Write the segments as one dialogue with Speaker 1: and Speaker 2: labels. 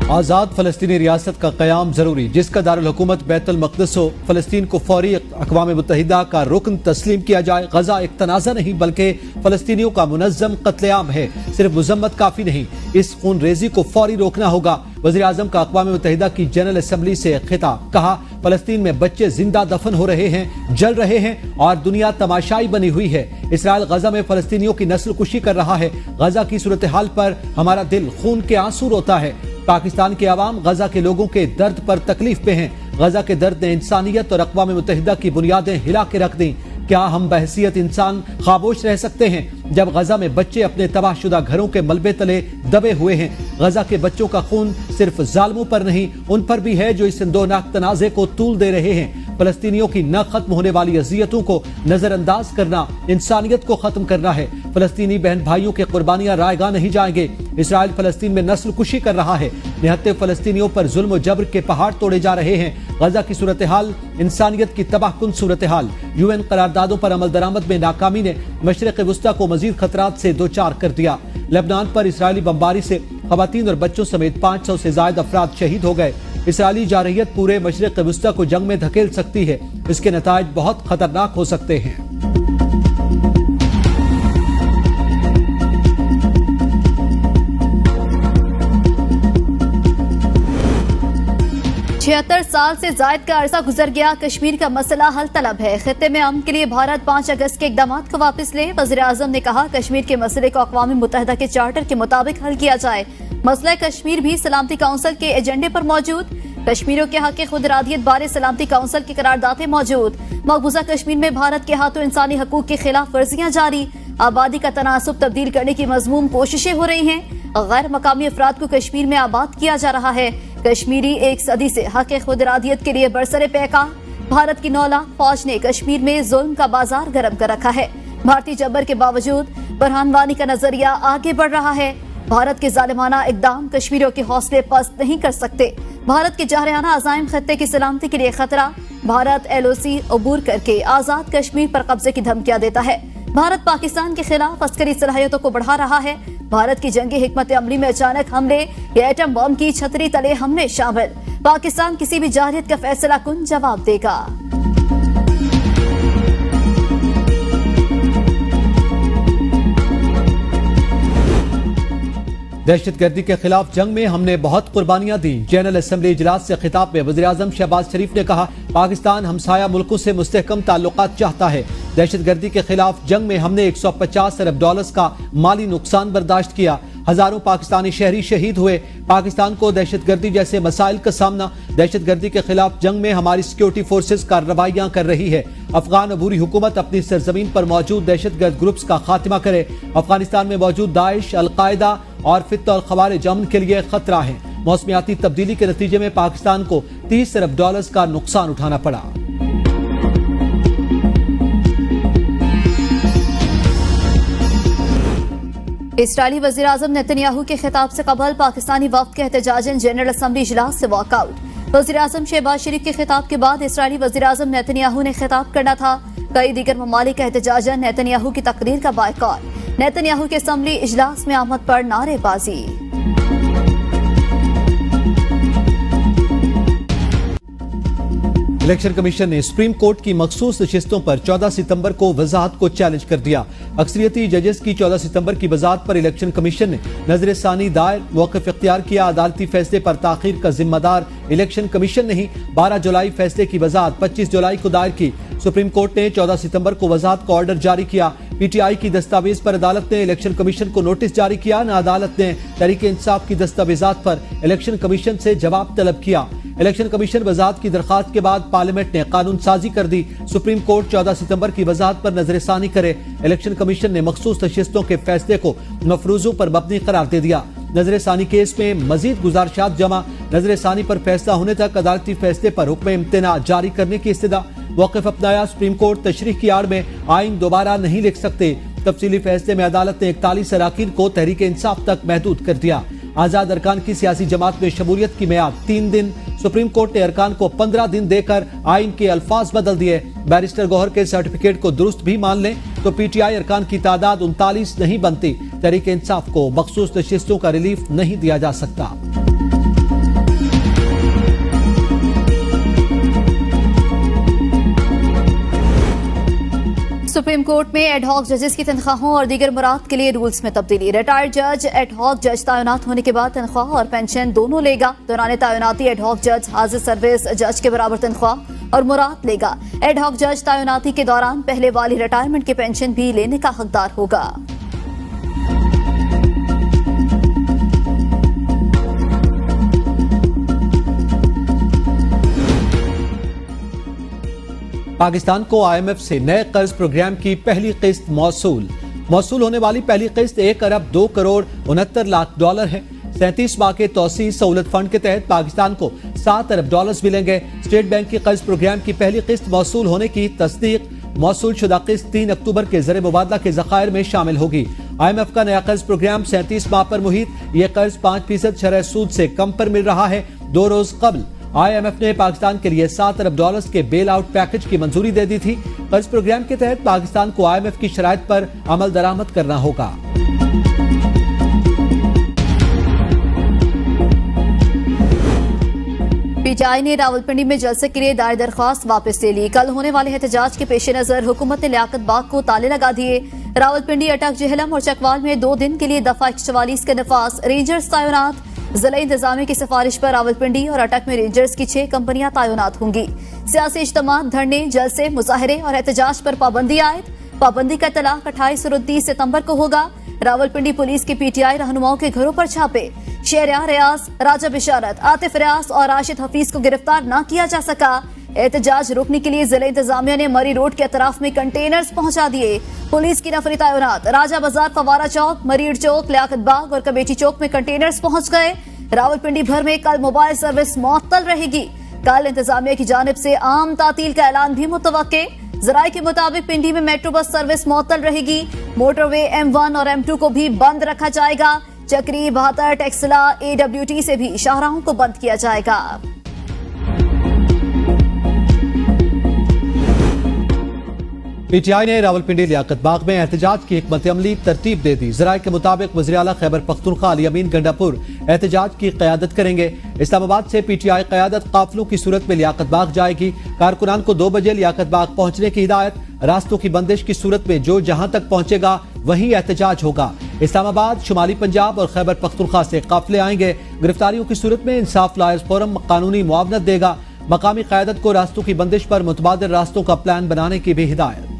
Speaker 1: आज़ाद फ़लस्तीनी रियासत का क़याम ज़रूरी, जिसका दारुल हुकूमत बैतुल मक़दिस हो। फ़लस्तीन को फ़ौरी अक़वाम मुत्तहिदा का रुकन तस्लीम किया जाए। गज़ा एक तनाज़ा नहीं बल्कि फ़लस्तीनियों का मुनज़्ज़म क़त्लेआम है। सिर्फ मज़म्मत काफ़ी नहीं, इस खून रेज़ी को फ़ौरी रोकना होगा। वज़ीर-ए-आज़म का अक़वाम मुत्तहिदा की जनरल असम्बली से खिताब। कहा, फ़लस्तीन में बच्चे जिंदा दफन हो रहे हैं, जल रहे हैं और दुनिया तमाशाई बनी हुई है। इसराइल गज़ा में फ़लस्तीनियों की नस्ल कुशी कर रहा है। गज़ा की सूरत हाल पर हमारा दिल खून के आंसू रोता है। पाकिस्तान के अवाम गजा के लोगों के दर्द पर तकलीफ पे हैं। गजा के दर्द ने इंसानियत और अक़वाम मुत्तहिदा की बुनियादें हिला के रख दी। क्या हम बहैसियत इंसान खामोश रह सकते हैं जब गजा में बच्चे अपने तबाहशुदा घरों के मलबे तले दबे हुए हैं? गजा के बच्चों का खून सिर्फ जालिमों पर नहीं, उन पर भी है जो इस सिंदोनाक तनाज़े को तूल दे रहे हैं। फ़लस्तीनियों की न खत्म होने वाली अज़ियतों को नजरअंदाज करना इंसानियत को खत्म करना है। फ़लस्तीनी बहन भाइयों की कुर्बानियां रायगा नहीं जाएंगे। इसराइल फ़लस्तीन में नस्ल कुशी कर रहा है। निहत्ते फ़लस्तीनियों पर जुल्म और जबर के पहाड़ तोड़े जा रहे हैं। गजा की सूरत हाल इंसानियत की तबाहकुन सूरत हाल। UN करारदादों पर अमल दरामद में नाकामी ने मशरिक़ वुस्ता को मजीद खतरात से दो चार कर दिया। लेबनान पर इसराइली बमबारी से ख़वातीन और बच्चों समेत 500 से ज्यादा अफराद शहीद हो गए। इसराइली जारहियत पूरे मशरिक़ वुस्ता को जंग में धकेल सकती है। इसके नताइज बहुत खतरनाक हो सकते हैं।
Speaker 2: 76 साल से जायद का अरसा गुजर गया, कश्मीर का मसला हल तलब है। खित्ते में अमन के लिए भारत 5 अगस्त के इक़दाम को वापस ले। वज़ीर-ए-आज़म ने कहा, कश्मीर के मसले को अक़वाम मुत्तहिदा के चार्टर के मुताबिक हल किया जाए। मसला कश्मीर भी सलामती काउंसिल के एजेंडे पर मौजूद। कश्मीरियों के हक खुद इरादियत बारे सलामती काउंसिल की करारदादें मौजूद। मकबूजा कश्मीर में भारत के हाथों इंसानी हकूक की खिलाफ वर्जियां जारी। आबादी का तनासुब तब्दील करने की मज़मूम कोशिशें हो रही हैं। गैर मकामी अफराद को कश्मीर में आबाद किया जा रहा है। कश्मीरी एक सदी से हक खुद इरादियत के लिए बरसरे पैकार। भारत की 9 लाख फौज ने कश्मीर में जुल्म का बाजार गर्म कर रखा है। भारतीय जबर के बावजूद बुरहान वानी का नजरिया आगे बढ़ रहा है। भारत के जालिमाना इकदाम कश्मीरियों के हौसले पस्त नहीं कर सकते। भारत के जहरियाना अज़ाइम खत्ते की सलामती के लिए खतरा। भारत LOC अबूर करके आजाद कश्मीर पर कब्जे की धमकियां देता है। भारत पाकिस्तान के खिलाफ अस्करी सलाहियतों को बढ़ा रहा है। भारत की जंगी हिकमत अमली में अचानक हमले या एटम बम की छतरी तले हमले शामिल। पाकिस्तान किसी भी जारहियत का फैसला कुन जवाब देगा।
Speaker 1: दहशतगर्दी के खिलाफ जंग में हमने बहुत कुर्बानियां दी। जनरल असम्बली इजलास से खिताब में वज़ीर-ए-आज़म शहबाज शरीफ ने कहा, पाकिस्तान हमसाया मुल्कों से मुस्तहकम ताल्लुकात चाहता है। दहशतगर्दी के खिलाफ जंग में हमने $150 अरब का माली नुकसान बर्दाश्त किया। हजारों पाकिस्तानी शहरी शहीद हुए। पाकिस्तान को दहशतगर्दी जैसे मसाइल का सामना। दहशतगर्दी के खिलाफ जंग में हमारी सिक्योरिटी फोर्सेस कार्रवाइयां कर रही है। अफगान अबूरी हुकूमत अपनी सरजमीन पर मौजूद दहशतगर्द ग्रुप्स का खात्मा करे। अफगानिस्तान में मौजूद दाइश, अल-कायदा और फित्त और खवारिज अमन के लिए खतरा है। मौसमियाती तब्दीली के नतीजे में पाकिस्तान को $30 अरब का नुकसान उठाना पड़ा।
Speaker 2: इसराइली वज़ीर-ए-आज़म नेतन्याहू के खिताब से कबल पाकिस्तानी वफ्द के एहतजाजन जनरल असम्बली इजलास से वॉकआउट। वज़ीर-ए-आज़म शहबाज शरीफ के खिताब के बाद इसराइली वज़ीर-ए-आज़म नेतन्याहू ने खिताब करना था। कई दीगर ममालिक का एहतजाजन नेतन्याहू की तकरीर का बायकॉट। नेतन्याहू के असम्बली इजलास में आमद पर नारेबाजी।
Speaker 1: इलेक्शन कमीशन ने सुप्रीम कोर्ट की मखसूस नशिस्तों पर 14 सितंबर को वजाहत को चैलेंज कर दिया। अक्सरियती जजेस की 14 सितंबर की वजाहत पर इलेक्शन कमीशन ने नजर सानी दायर मौक़िफ़ इख्तियार किया। अदालती फैसले पर ताखीर का जिम्मेदार इलेक्शन कमीशन नहीं। 12 जुलाई फैसले की वजाहत 25 जुलाई को दायर की। सुप्रीम कोर्ट ने 14 सितंबर को वजाहत का ऑर्डर जारी किया। PTI की दस्तावेज पर अदालत ने इलेक्शन कमीशन को नोटिस जारी किया। न अदालत ने तहरीक इंसाफ की दस्तावेजात पर इलेक्शन कमीशन से जवाब तलब किया। इलेक्शन कमीशन वजाहत की दरखास्त के बाद पार्लियामेंट ने कानून साजी कर दी। सुप्रीम कोर्ट 14 सितंबर की वजाहत पर नजरसानी करे। इलेक्शन कमीशन ने मखसूस नशिस्तों के फैसले को मफरूजों पर मबनी करार दे दिया। नजरसानी केस में मजीद गुजारिशात जमा। नजरसानी पर फैसला होने तक अदालती फैसले पर हुक्म इम्तना जारी करने की इस्तदा। मौक़िफ़ अपनाया। सुप्रीम कोर्ट तशरीह की आड़ में आइन दोबारा नहीं लिख सकते। तफसीली फैसले में अदालत ने 41 अराकीन को तहरीक इंसाफ तक महदूद कर दिया। आजाद अरकान की सियासी जमात में शमूलियत की मियाद 3 दिन। सुप्रीम कोर्ट ने अरकान को 15 दिन देकर आइन के अल्फाज बदल दिए। बैरिस्टर गौहर के सर्टिफिकेट को दुरुस्त भी मान लें तो PTI अरकान की तादाद 39 नहीं बनती। तहरीक इंसाफ को मखसूस नशिस्तों का रिलीफ नहीं दिया जा सकता।
Speaker 2: कोर्ट में एडहॉक जजेस की तनख्वाहों और दीगर मुराद के लिए रूल्स में तब्दीली। रिटायर्ड जज एडहॉक जज तैनात होने के बाद तनख्वाह और पेंशन दोनों लेगा। दौरान तैनाती एडहॉक जज हाजिर सर्विस जज के बराबर तनख्वाह और मुराद लेगा। एडहॉक जज तैनाती के दौरान पहले वाली रिटायरमेंट की पेंशन भी लेने का हकदार होगा।
Speaker 1: पाकिस्तान को IMF से नए कर्ज प्रोग्राम की पहली किस्त मौसूल होने वाली पहली किस्त 1 अरब 2 करोड़ 69 लाख डॉलर है। 37 माह के तौसी सहूलत फंड के तहत पाकिस्तान को 7 अरब डॉलर मिलेंगे। स्टेट बैंक की कर्ज प्रोग्राम की पहली किस्त मौसूल होने की तस्दीक। मौसूल शुदा किस्त 3 अक्टूबर के ज़र मुबादला के ज़खायर में शामिल होगी। IMF का नया कर्ज प्रोग्राम 37 माह पर मुहित। यह कर्ज 5% शरह सूद से कम पर मिल रहा है। 2 रोज कबल IMF ने पाकिस्तान के लिए 7 अरब डॉलर के बेल आउट पैकेज की मंजूरी दे दी थी। कर्ज प्रोग्राम के तहत पाकिस्तान को IMF की शराइत पर अमल दरामद करना होगा।
Speaker 2: PTI ने रावलपिंडी में जलसे के लिए दायर दरख्वास्त वापस ले ली। कल होने वाले एहतजाज के पेश नजर हुकूमत ने लियाकत बाग को ताले लगा दिए। रावलपिंडी, अटक, जेहलम और चकवाल में 2 दिन के लिए दफा 144 के नफाज। रेंजर्स तैनात। जिला इंतजामिया की सिफारिश पर रावलपिंडी और अटक में रेंजर्स की 6 कंपनियां तैनात होंगी। सियासी इज्तिमा, धरने, जलसे, मुजाहरे और एहतजाज पर पाबंदी आयद। पाबंदी का इतलाक 28 और 29 सितंबर को होगा। रावलपिंडी पुलिस के PTI रहनुमाओं के घरों पर छापे। शहरियार रियाज, राजा बिशारत, आतिफ रियाज और राशिद हफीज को गिरफ्तार न किया जा सका। एहतजाज रोकने के लिए जिला इंतजामिया ने मरी रोड के अतराफ में कंटेनर्स पहुंचा दिए। पुलिस की नफरी तैनात। राजा बाजार, फवारा चौक, मरीड़ चौक, लियाकत बाग और कमेटी चौक में कंटेनर्स पहुंच गए। रावलपिंडी भर में कल मोबाइल सर्विस मुअत्तल रहेगी। कल इंतजामिया की जानिब से आम तातील का ऐलान भी मुतवक्के। जराये के मुताबिक पिंडी में मेट्रो बस सर्विस मुअत्तल रहेगी। मोटरवे M1 और M2 को भी बंद रखा जाएगा। चक्री, बहतर, टेक्सला, AWT से भी शाहराहों को बंद किया जाएगा।
Speaker 1: PTI ने रावलपिंडी लियाकत बाग में एहतजाज की हिकमत अमली तरतीब दे दी। जराये के मुताबिक वज़ीर आला खैबर पख्तूनख्वा अली अमीन गंडापुर एहतजाज की क़यादत करेंगे। इस्लामाबाद से PTI क़यादत काफिलों की सूरत में लियाकत बाग जाएगी। कारकुनान को 2 बजे लियाकत बाग पहुंचने की हिदायत। रास्तों की बंदिश की सूरत में जो जहां तक पहुंचेगा वहीं एहतजाज होगा। इस्लामाबाद, शुमाली पंजाब और खैबर पख्तूनख्वा से काफिले आएंगे। गिरफ्तारियों की सूरत में इंसाफ लायर्स फोरम कानूनी मुआवनत देगा। मकामी क़यादत को रास्तों की बंदिश पर मुतबादिल रास्तों का प्लान बनाने की भी हिदायत।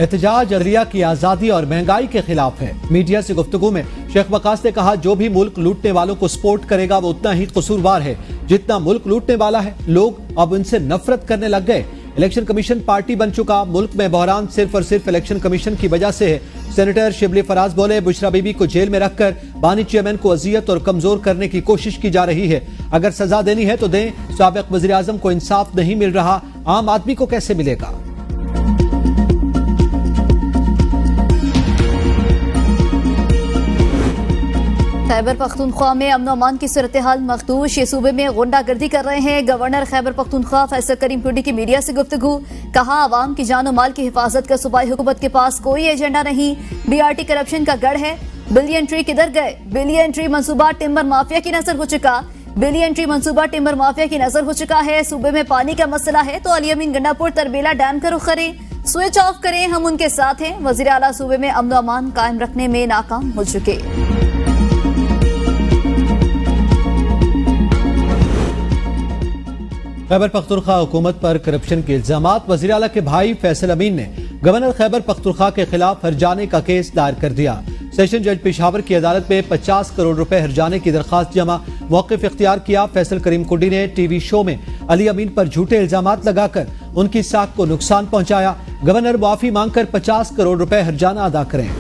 Speaker 1: एहतजाज अदलिया की आजादी और महंगाई के खिलाफ है। मीडिया से गुफ्तगू में शेख वकास ने कहा, जो भी मुल्क लूटने वालों को सपोर्ट करेगा वो उतना ही कसूरवार है जितना मुल्क लूटने वाला है। लोग अब उनसे नफरत करने लग गए। इलेक्शन कमीशन पार्टी बन चुका। मुल्क में बहरान सिर्फ और सिर्फ इलेक्शन कमीशन की वजह से है। सेनेटर शिबली फराज बोले, बुशरा बीबी को जेल में रखकर बानी चेयरमैन को अजियत और कमजोर करने की कोशिश की जा रही है। अगर सजा देनी है तो दें। साबिक वज़ीर आज़म को इंसाफ नहीं मिल रहा, आम आदमी को कैसे मिलेगा?
Speaker 2: खैबर पख्तूनख्वा में अमन अमान की सूरत हाल मखदूश। ये सूबे में गुंडागर्दी कर रहे हैं। गवर्नर खैबर पख्तूनख्वा फैसल करीम पुडी की मीडिया से गुफ्तगू। कहा, आवाम की जान और माल की हिफाजत का सूबाई हुकूमत के पास कोई एजेंडा नहीं। BRT करप्शन का गढ़ है। बिलियन ट्री किधर गए? बिलियन ट्री मंसूबा टिम्बर माफिया की नजर हो चुका। बिलियन ट्री मंसूबा टिम्बर माफिया की नजर हो चुका है। सूबे में पानी का मसला है तो अली अमीन गंडापुर तरबेला डैम का रुख करें, स्विच ऑफ करें, हम उनके साथ हैं। वजीर आला सूबे में अमन अमान कायम रखने में नाकाम हो चुके।
Speaker 1: खैबर पख्तूनख्वा हुकूमत पर करप्शन के इल्जामात। वज़ीर आला के भाई फैसल अमीन ने गवर्नर खैबर पख्तूनख्वा के खिलाफ हर्जाने का केस दायर कर दिया। सेशन जज पेशावर की अदालत में 50 करोड़ रुपए हर्जाने की दरखास्त जमा। मौक़िफ़ इख्तियार किया। फैसल करीम कुडी ने टीवी शो में अली अमीन पर झूठे इल्जामात लगाकर उनकी साख को नुकसान पहुंचाया। गवर्नर माफी मांगकर 50 करोड़ रुपए हर्जाना अदा करें।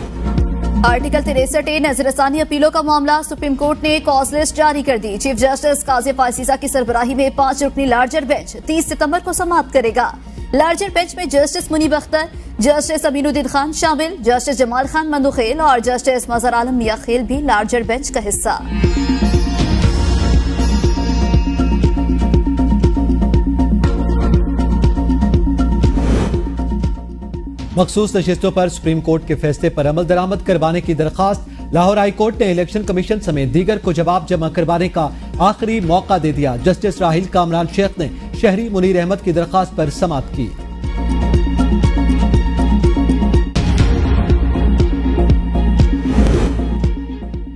Speaker 2: आर्टिकल 63A नजरसानी अपीलों का मामला। सुप्रीम कोर्ट ने कॉज लिस्ट जारी कर दी। चीफ जस्टिस काजी फायसीसा की सरबराही में 5 रुकनी लार्जर बेंच 30 सितंबर को समाप्त करेगा। लार्जर बेंच में जस्टिस मुनीब अख्तर, जस्टिस अमीनुद्दीन खान शामिल, जस्टिस जमाल खान मंदुखेल और जस्टिस मजहर आलम मियां खेल भी लार्जर बेंच का हिस्सा।
Speaker 1: मखसूस नशिस्तों पर सुप्रीम कोर्ट के फैसले पर अमल दरामद करवाने की दरखास्त। लाहौर हाई कोर्ट ने इलेक्शन कमीशन समेत दीगर को जवाब जमा करवाने का आखिरी मौका दे दिया। जस्टिस राहिल कामरान शेख ने शहरी मुनीर अहमद की दरखास्त पर समाअत की।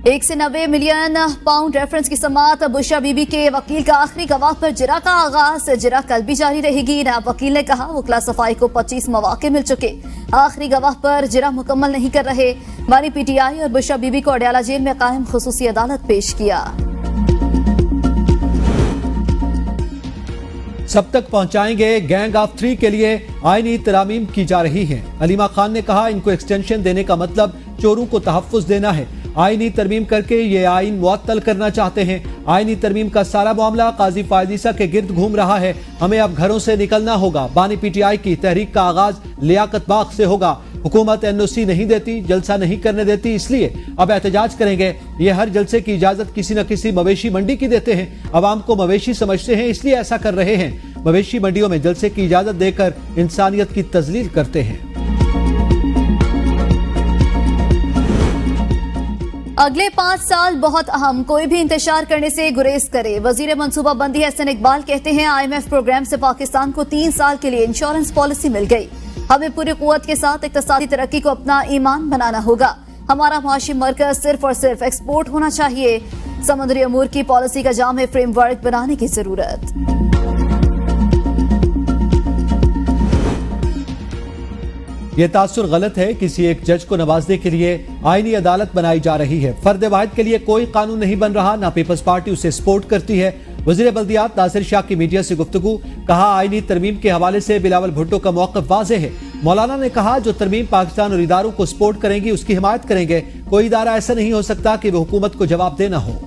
Speaker 2: £190 मिलियन रेफरेंस की समाअत। बुशरा बीबी के वकील का आखिरी गवाह पर जिरा का आगाज। जिरा कल भी जारी रहेगी। नायब वकील ने कहा वकला सफाई को 25 मौके मिल चुके, आखिरी गवाह पर जिरा मुकम्मल नहीं कर रहे। बानी PTI और बुशरा बीबी को अडयाला जेल में कायम खुसूसी अदालत पेश किया।
Speaker 1: सब तक पहुंचाएंगे गैंग ऑफ 3 के लिए आईनी तरामीम की जा रही है। अलीमा खान ने कहा इनको एक्सटेंशन देने का मतलब चोरों को तहफ्फुज देना है। आईनी तरमीम करके ये आइन मुअत्तल करना चाहते हैं। आईनी तरमीम का सारा मामला काजी फायदीसा के गिर्द घूम रहा है। हमें अब घरों से निकलना होगा। बानी PTI की तहरीक का आगाज लियाकत बाग से होगा। हुकूमत NOC नहीं देती, जलसा नहीं करने देती, इसलिए अब एहतजाज करेंगे। ये हर जलसे की इजाजत किसी न किसी मवेशी मंडी की देते हैं। अवाम को मवेशी समझते हैं, इसलिए ऐसा कर रहे हैं। मवेशी मंडियों में जलसे की इजाजत देकर इंसानियत की तजलील करते हैं।
Speaker 2: अगले 5 साल बहुत अहम, कोई भी इंतजार करने से गुरेज करे। वजीर मंसूबाबंदी हसन इकबाल कहते हैं IMF प्रोग्राम से पाकिस्तान को 3 साल के लिए इंश्योरेंस पॉलिसी मिल गई। हमें पूरी कुव्वत के साथ इक्तिसादी तरक्की को अपना ईमान बनाना होगा। हमारा माशी मरकज सिर्फ और सिर्फ एक्सपोर्ट होना चाहिए। समुद्री अमूर की पॉलिसी का जामे फ्रेमवर्क बनाने की जरूरत।
Speaker 1: ये तासुर गलत है। किसी एक जज को नवाजने के लिए आईनी अदालत बनाई जा रही है। फर्द वाहिद के लिए कोई कानून नहीं बन रहा, ना पीपल्स पार्टी उसे सपोर्ट करती है। वजीर बल्दियात नासिर शाह की मीडिया से गुफ्तगू। कहा आईनी तरमीम के हवाले से बिलावल भुट्टो का मौक़िफ़ वाज़ेह है। मौलाना ने कहा जो तरमीम पाकिस्तान और इदारों को सपोर्ट करेंगी उसकी हिमायत करेंगे। कोई इदारा ऐसा नहीं हो सकता कि वह हुकूमत को जवाब देना हो।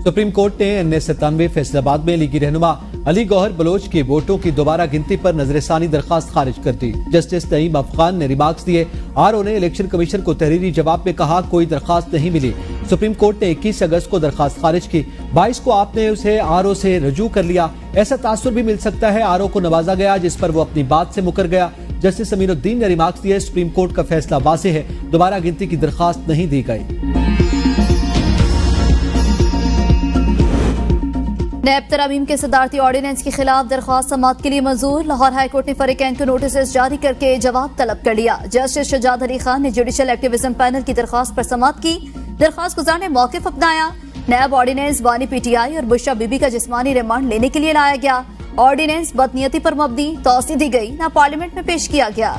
Speaker 1: सुप्रीम कोर्ट ने NA97 फैसलाबाद में लीगी रहनुमा अली गौहर बलोच के वोटों की दोबारा गिनती पर नजरसानी दरखास्त खारिज कर दी। जस्टिस नईम अफगान ने रिमार्क्स दिए। RO ने इलेक्शन कमीशन को तहरीरी जवाब में कहा कोई दरखास्त नहीं मिली। सुप्रीम कोर्ट ने 21 अगस्त को दरखास्त खारिज की। 22 को आपने उसे RO से रजू कर लिया। ऐसा तासुर भी मिल सकता है RO को नवाजा गया जिस पर वो अपनी बात से मुकर गया। जस्टिस अमीनुद्दीन ने रिमार्क्स दिए सुप्रीम कोर्ट का फैसला वाज़ेह है, दोबारा गिनती की दरखास्त नहीं दी गई।
Speaker 2: नैब तरामीम के सदारती ऑर्डिनेंस के खिलाफ दरख्वास्त समाअत के लिए मंजूर। लाहौर हाईकोर्ट ने फरीकैन को नोटिस जारी करके जवाब तलब कर लिया। जस्टिस शजाद अली खान ने जुडिशल एक्टिविज्म पैनल की दरख्वास्त पर समाअत की। दरख्वास्त गुजार ने मौक़िफ़ अपनाया। नैब ऑर्डिनेंस बानी PTI और बुशरा बीबी का जिस्मानी रिमांड लेने के लिए लाया गया। ऑर्डिनेंस बदनीयती पर मबनी, तौसी दी गई, ना पार्लियामेंट में पेश किया गया।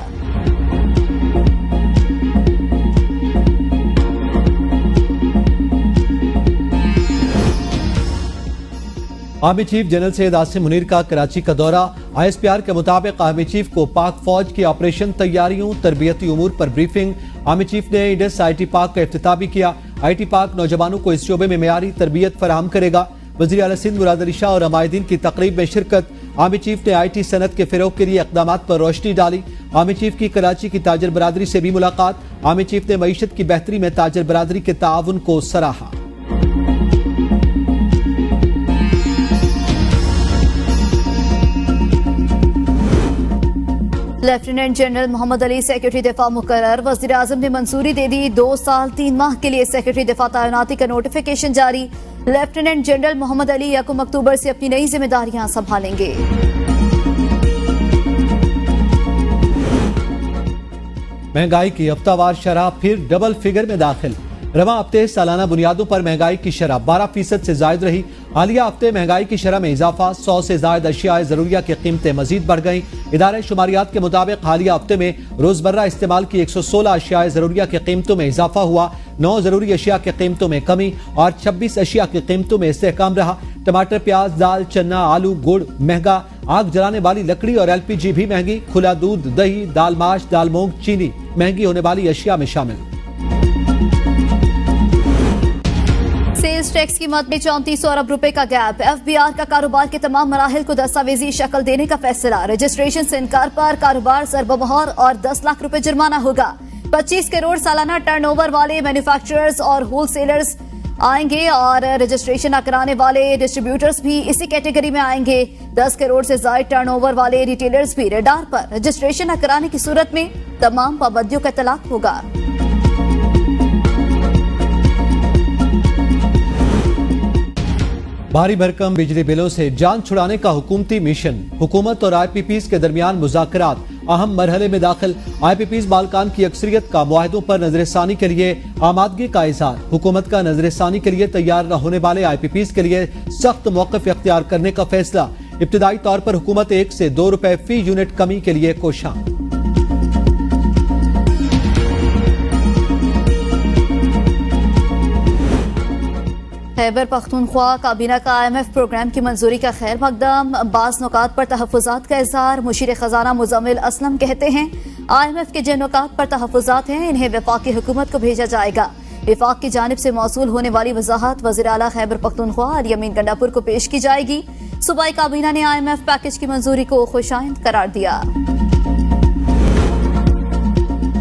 Speaker 1: Army chief general Syed Asim Munir का कराची का दौरा। ISPR के मुताबिक आर्मी चीफ को पाक फौज की ऑपरेशन तैयारियों तरबियती उमूर पर ब्रीफिंग। आर्मी चीफ ने इंडस IT पार्क का इफ्तिताह भी किया। IT पार्क नौजवानों को इस शोबे में मेयारी तरबियत फराहम करेगा। वज़ीर आला सिंध मुराद अली शाह और अमायदीन की तकरीब में शिरकत। आर्मी चीफ ने IT सनत के फिरोग के लिए इक़दामात पर रोशनी डाली। आर्मी चीफ की कराची की ताजर बरादरी से भी मुलाकात। आर्मी चीफ ने मईशत की बेहतरी में ताजर बरादरी के ताउन को सराहा।
Speaker 2: Lieutenant general Mohammad Ali secretary दिफा मुकर्रर। वज़ीर आज़म ने मंजूरी दे दी। 2 साल 3 माह के लिए सेक्रेटरी दिफा तैनाती का नोटिफिकेशन जारी। लेफ्टिनेंट जनरल मोहम्मद अली 1 अक्टूबर से अपनी नई जिम्मेदारियां संभालेंगे।
Speaker 1: महंगाई की हफ्तावार शरह फिर डबल फिगर में दाखिल। रवा हफ्ते सालाना बुनियादों पर महंगाई की शरह 12% से जायद रही। हालिया हफ्ते महंगाई की शरह में इजाफा। 100 से जायद अशिया जरूरिया की कीमतें मजीद बढ़ गई। इदारे शुमारियात के मुताबिक हालिया हफ्ते में रोजमर्रा इस्तेमाल की 116 अशिया जरूरिया की कीमतों में इजाफा हुआ। 9 जरूरी अशिया की कीमतों में कमी और 26 अशिया की कीमतों में इस्तेहकाम रहा। टमाटर, प्याज, दाल, चना, आलू, गुड़ महंगा। आग जलाने वाली लकड़ी और LPG भी महंगी। खुला दूध, दही, दाल माश, दाल मूंग, चीनी महंगी होने वाली अशिया में शामिल।
Speaker 2: सेल्स टैक्स कीमत में 3400 अरब रुपए का गैप। FBR का कारोबार के तमाम मराहिल को दस्तावेजी शक्ल देने का फैसला। रजिस्ट्रेशन से इनकार पर कारोबार सरबमोहर और 10 लाख रुपए जुर्माना होगा। 25 करोड़ सालाना टर्नओवर वाले मैन्युफैक्चरर्स और होलसेलर्स आएंगे और रजिस्ट्रेशन न कराने वाले डिस्ट्रीब्यूटर्स भी इसी कैटेगरी में आएंगे। 10 करोड़ से ज्यादा टर्नओवर वाले रिटेलर्स भी रडार पर। रजिस्ट्रेशन न कराने की सूरत में तमाम पाबंदियों का तलाक होगा।
Speaker 1: भारी भरकम बिजली बिलों से जान छुड़ाने का हुकूमती मिशन। हुकूमत और आईपीपीज के दरमियान मुज़ाकरात अहम मरहले में दाखिल। आईपीपीज बालकान की अक्सरियत का मुआहदों पर नजरसानी के लिए आमादगी का इज़हार। हुकूमत का नजरसानी के लिए तैयार न होने वाले आईपीपीज के लिए सख्त मौक़िफ़ इख्तियार करने का फैसला। इब्तिदाई तौर पर हुकूमत 1 से 2 रुपए फी यूनिट कमी के लिए कोशां।
Speaker 2: खैबर पख्तूनख्वा काबीना का IMF प्रोग्राम की मंजूरी का खैर मकदम। बाज़ नुकात पर तहफ़्फ़ुज़ात का इज़हार। मुशीर ख़जाना मुज़म्मिल असलम कहते हैं IMF के जिन नुकात पर तहफ़्फ़ुज़ात हैं इन्हें वफाकी हुकूमत को भेजा जाएगा। वफाक की जानिब से मौसूल होने वाली वजाहत वज़ीर आला खैबर पख्तूनख्वा अल-यमीन गंडापुर को पेश की जाएगी। सूबाई काबीना ने IMF पैकेज की मंजूरी को खुशाइंद करार दिया।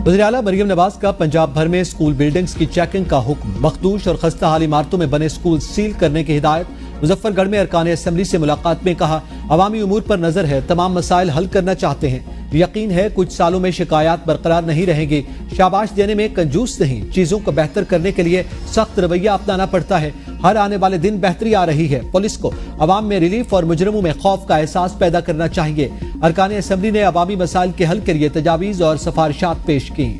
Speaker 1: वज़ीर आला मरियम नवाज का पंजाब भर में स्कूल बिल्डिंग्स की चेकिंग का हुक्म। मखदूश और खस्ता हाल इमारतों में बने स्कूल सील करने की हिदायत। मुजफ्फरगढ़ में अरकान असम्बली से मुलाकात में कहा अवामी उमूर पर नजर है, तमाम मसाइल हल करना चाहते हैं। यकीन है कुछ सालों में शिकायत बरकरार नहीं रहेंगी। शाबाश देने में कंजूस नहीं, चीजों को बेहतर करने के लिए सख्त रवैया अपनाना पड़ता है। हर आने वाले दिन बेहतरी आ रही है। पुलिस को अवाम में रिलीफ और मुजरमों में खौफ का एहसास पैदा करना चाहिए। अरकान असम्बली ने अवामी मसाइल के हल के लिए तजावीज और सिफारिशात पेश की।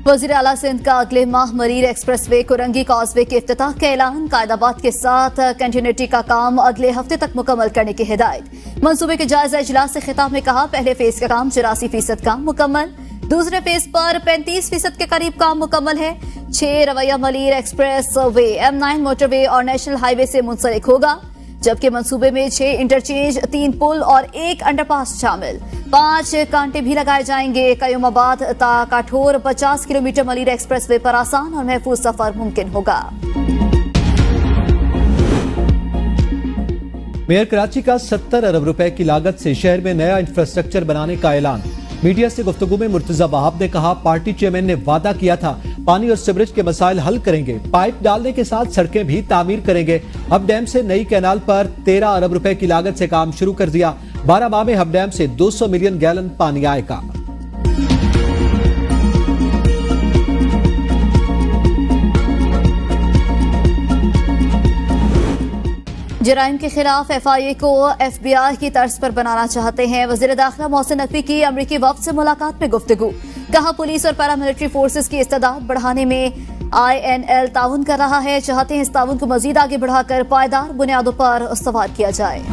Speaker 2: वज़ीर आला सिंध का अगले माह मरीर एक्सप्रेसवे कुरंगी कॉजवे के इफ्तिताह का ऐलान। कायदाबाद के साथ कंटिन्यूटी का काम अगले हफ्ते तक मुकम्मल करने की हिदायत। मंसूबे के जायजा इजलास से खिताब में कहा पहले फेज का काम 84% काम मुकम्मल। दूसरे फेज पर 35% के करीब काम मुकम्मल है। 6 रवैया Malir express way M9 motorway और नेशनल हाईवे से मुंसलिक होगा, जबकि मंसूबे में 6 इंटरचेंज, 3 पुल और 1 अंडरपास शामिल। 5 कांटे भी लगाए जाएंगे। कयूमाबाद ता काठोर 50 किलोमीटर मलीर एक्सप्रेस वे पर आसान और महफूज सफर मुमकिन होगा।
Speaker 1: मेयर कराची का 70 अरब रुपए की लागत से शहर में नया इंफ्रास्ट्रक्चर बनाने का ऐलान। मीडिया से गुफ्तगू में मुर्तजा वहाब ने कहा पार्टी चेयरमैन ने वादा किया था पानी और सीवरेज के मसाइल हल करेंगे। पाइप डालने के साथ सड़कें भी तामीर करेंगे। हब डैम से नई कैनाल पर 13 अरब रुपए की लागत से काम शुरू कर दिया। 12 माह में हब डैम से 200 मिलियन गैलन पानी आएगा।
Speaker 2: जराइम के खिलाफ FIA को FBI की तर्ज पर बनाना चाहते हैं। वज़ीर दाखिला मोहसिन नकवी की अमरीकी वफ्द से मुलाकात में गुफ्तगू। कहा पुलिस और पैरामिलिट्री फोर्सेस की इस्तेदाद बढ़ाने में INL ताउन कर रहा है। चाहते हैं इस ताउन को मजीद आगे बढ़ाकर पायदार बुनियादों पर इस्तवार किया जाए।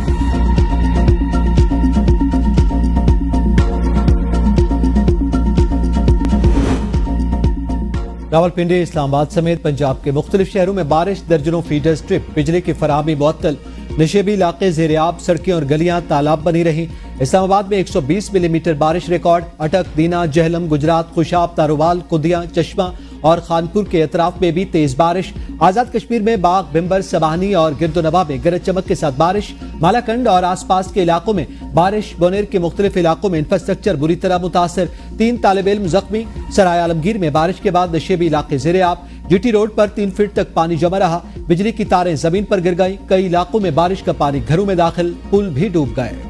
Speaker 1: रावलपिंडी, इस्लामाबाद समेत पंजाब के मुख्तलिफ शहरों में बारिश, दर्जनों फीडर स्ट्रिप, बिजली की फराहमी मुअत्तल। नशेबी इलाके ज़ेर-ए-आब, सड़कें और गलियां तालाब बनी रही। इस्लामाबाद में 120 मिलीमीटर बारिश रिकॉर्ड। अटक, दीना, जहलम, गुजरात, खुशाब, तारोवाल, कुदिया, चश्मा और खानपुर के अतराफ में भी तेज बारिश। आजाद कश्मीर में बाग, बिम्बर, सबाहनी और गिरदोनवा में गरज चमक के साथ बारिश। मालाकंड और आसपास के इलाकों में बारिश। बोनेर के मुख्तलिफ इलाकों में इंफ्रास्ट्रक्चर बुरी तरह मुतासर। 3 तालिब इल्म जख्मी। सराय आलमगीर में बारिश के बाद नशेबी इलाके ज़ेर-ए-आब। GT रोड पर 3 फीट तक पानी जमा रहा। बिजली की तारें जमीन पर गिर गई। कई इलाकों में बारिश का पानी घरों में दाखिल। पुल भी डूब गए।